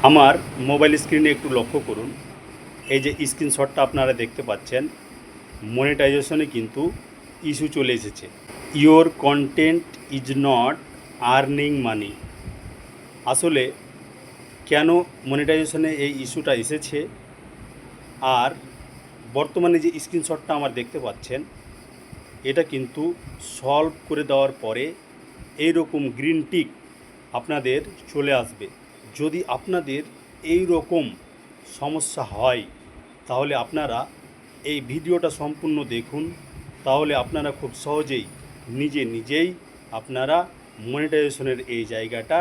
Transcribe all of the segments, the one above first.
আমার মোবাইল স্ক্রিনে একটু লক্ষ্য করুন। এই যে স্ক্রিনশটটা আপনারা দেখতে পাচ্ছেন, মনিটাইজেশনে কিন্তু ইস্যু চলে এসেছে। Your content is not earning মানি। আসলে কেন মনিটাইজেশনে এই ইস্যুটা এসেছে, আর বর্তমানে যে স্ক্রিনশটটা আমার দেখতে পাচ্ছেন, এটা কিন্তু সলভ করে দেওয়ার পরে এই রকম গ্রিন টিক আপনাদের চলে আসবে। যদি আপনাদের এই রকম সমস্যা হয়, তাহলে আপনারা এই ভিডিওটা সম্পূর্ণ দেখুন। তাহলে আপনারা খুব সহজেই নিজেই আপনারা মনিটাইজেশনের এই জায়গাটা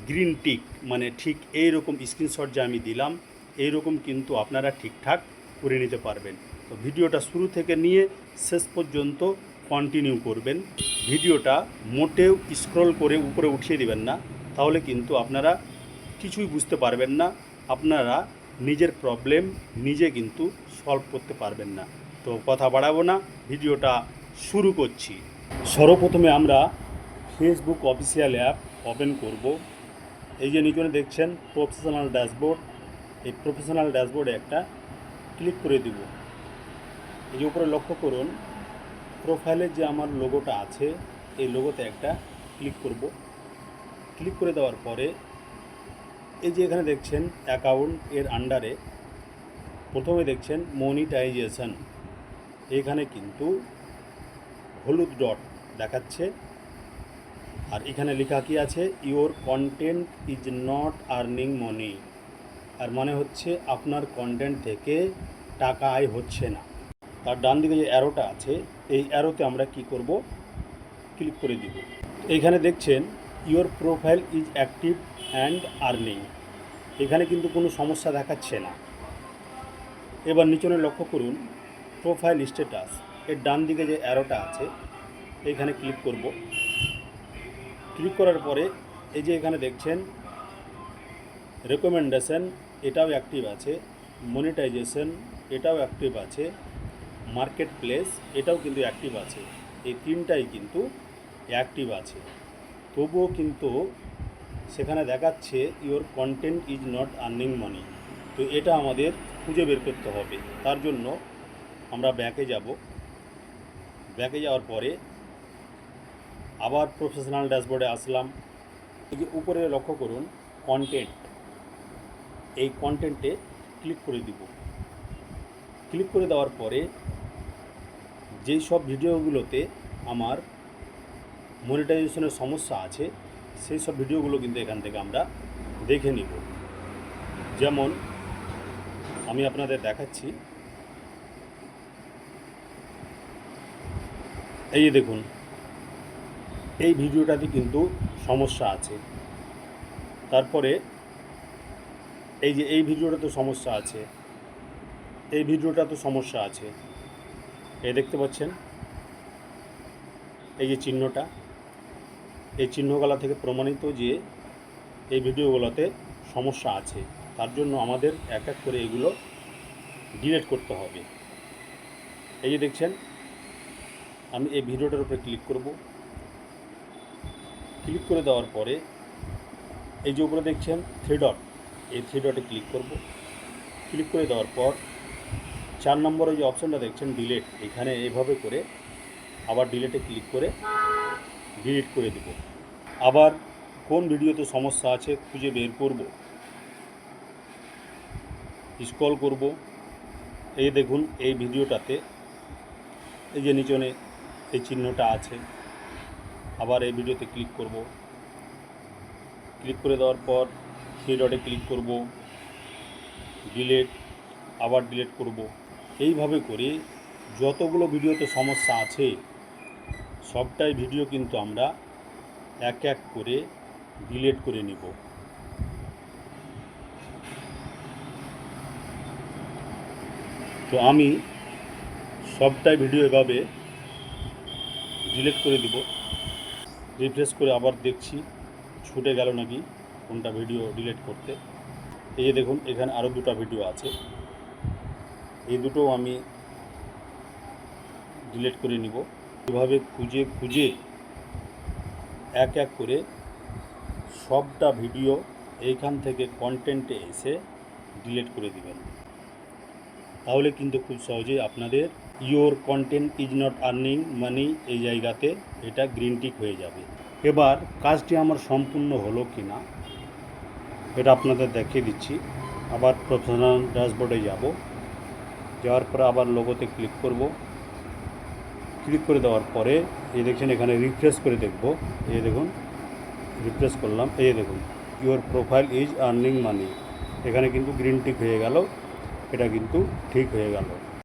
গ্রিন টিক মানে ঠিক এই রকম স্ক্রিনশট যে আমি দিলাম, এই রকম কিন্তু আপনারা ঠিকঠাক করে নিতে পারবেন। তো ভিডিওটা শুরু থেকে নিয়ে শেষ পর্যন্ত কন্টিনিউ করবেন। ভিডিওটা মোটেও স্ক্রল করে উপরে উঠিয়ে দিবেন না, তাহলে কিন্তু আপনারা কিছুই বুঝতে পারবেন না। আপনারা নিজের প্রবলেম নিজে কিন্তু সলভ করতে পারবেন না। তো কথা বাড়াবো না, ভিডিওটা শুরু করছি। সর্বপ্রথমে আমরা ফেসবুক অফিসিয়াল অ্যাপ ওপেন করব। এই যে নিচে দেখছেন প্রফেশনাল ড্যাশবোর্ড, এই প্রফেশনাল ড্যাশবোর্ডে একটা ক্লিক করে দিব। এই যে উপরে লক্ষ্য করুন, প্রোফাইলের যে আমার লোগোটা আছে, এই লোগোতে একটা ক্লিক করব। ক্লিক করে দেওয়ার পরে এই যে এখানে দেখছেন অ্যাকাউন্ট এর আন্ডারে প্রথমে দেখছেন মনিটাইজেশন। এখানে কিন্তু হলুদ ডট দেখাচ্ছে, আর এখানে লেখা কি আছে, your content is not earning money. আর মানে হচ্ছে আপনার কন্টেন্ট থেকে টাকা আয় হচ্ছে না। তার ডান দিকে যে অ্যারোটা আছে, এই অ্যারোতে আমরা কি করব, ক্লিক করে দিব। এইখানে দেখছেন your profile is active and earning. এখানে কিন্তু কোনো সমস্যা দেখাচ্ছে না। এবার নিচনে লক্ষ্য করুন প্রোফাইল স্ট্যাটাস, এর ডান দিকে যে অ্যারোটা আছে, এইখানে ক্লিক করব। ক্লিক করার পরে এই যে এখানে দেখছেন রেকমেন্ডেশন, এটাও অ্যাক্টিভ আছে, মনিটাইজেশন এটাও অ্যাক্টিভ আছে, মার্কেট প্লেস এটাও কিন্তু অ্যাক্টিভ আছে। এই তিনটাই কিন্তু অ্যাক্টিভ আছে। তবুও কিন্তু সেখানে দেখাচ্ছে your content is not earning মানি। তো এটা আমাদের খুঁজে বের করতে হবে। তার জন্য আমরা ব্যাকে যাব। ব্যাকে যাওয়ার পরে আবার প্রফেশনাল ড্যাশবোর্ডে আসলাম। এই যে উপরে লক্ষ্য করুন কন্টেন্ট, এই কন্টেন্টে ক্লিক করে দিব। ক্লিক করে দেওয়ার পরে যেই সব ভিডিওগুলোতে আমার মনিটাইজেশনের সমস্যা আছে, সেই সব ভিডিওগুলো কিন্তু এখান থেকে আমরা দেখে নিব। যেমন আমি আপনাদের দেখাচ্ছি, এই যে দেখুন এই ভিডিওটাতে কিন্তু সমস্যা আছে। তারপরে এই যে এই ভিডিওটা তো সমস্যা আছে, এই ভিডিওটা তো সমস্যা আছে। এই দেখতে পাচ্ছেন এই যে চিহ্নটা, এই চিহ্নগুলা থেকে প্রমাণিত যে এই ভিডিওগুলোতে সমস্যা আছে। তার জন্য আমাদের এক এক করে এগুলো ডিলিট করতে হবে। এই যে দেখছেন আমি এই ভিডিওটার উপরে ক্লিক করব। ক্লিক করে দেওয়ার পরে এই যে উপরে দেখছেন থ্রি ডট, এই থ্রি ডটে ক্লিক করব। ক্লিক করে দেওয়ার পর 4 নম্বরে যে অপশানটা দেখছেন ডিলিট, এখানে এইভাবে করে আবার ডিলিটে ক্লিক করে ডিলিট করে দেব। আবার কোন ভিডিওতে সমস্যা আছে খুঁজে বের করব, স্ক্রল করব। এই দেখুন এই ভিডিওটাতে এই যে নিচনে এই চিহ্নটা আছে, আবার এই ভিডিওতে ক্লিক করব। ক্লিক করে দেওয়ার পর থ্রি ডটে ক্লিক করব, ডিলিট, আবার ডিলিট করব। এইভাবে করে যতগুলো ভিডিওতে সমস্যা আছে সবটাই ভিডিও কিন্তু আমরা এক এক করে ডিলিট করে নিব। তো আমি সবটাই ভিডিও এভাবে ডিলিট করে দিব। রিফ্রেশ করে আবার দেখছি ছুটে গেল নাকি কোনটা ভিডিও ডিলিট করতে। এই যে দেখুন এখানে আরও দুটো ভিডিও আছে, এই দুটোও আমি ডিলিট করে নিব। এভাবে খুঁজে খুঁজে এক এক করে সবটা ভিডিও এইখান থেকে কন্টেন্টে এসে ডিলিট করে দিবেন। তাহলে কিন্তু খুব সহজেই আপনাদের your content is not earning মানি এই জায়গাতে এটা গ্রিন টিক হয়ে যাবে। এবার কাজটি আমার সম্পূর্ণ হলো কি না এটা আপনাদের দেখিয়ে দিচ্ছি। আবার প্রফেশনাল ড্যাশবোর্ডে যাওয়ার পরে আবার লোগোতে ক্লিক করব। ক্লিক করে দেওয়ার পরে এই দেখছেন এখানে রিফ্রেশ করে দেখব। এই দেখুন রিফ্রেশ করলাম, এই দেখুন your profile is earning money, এখানে কিন্তু গ্রিন টিক হয়ে গেল, এটা কিন্তু ঠিক হয়ে গেল।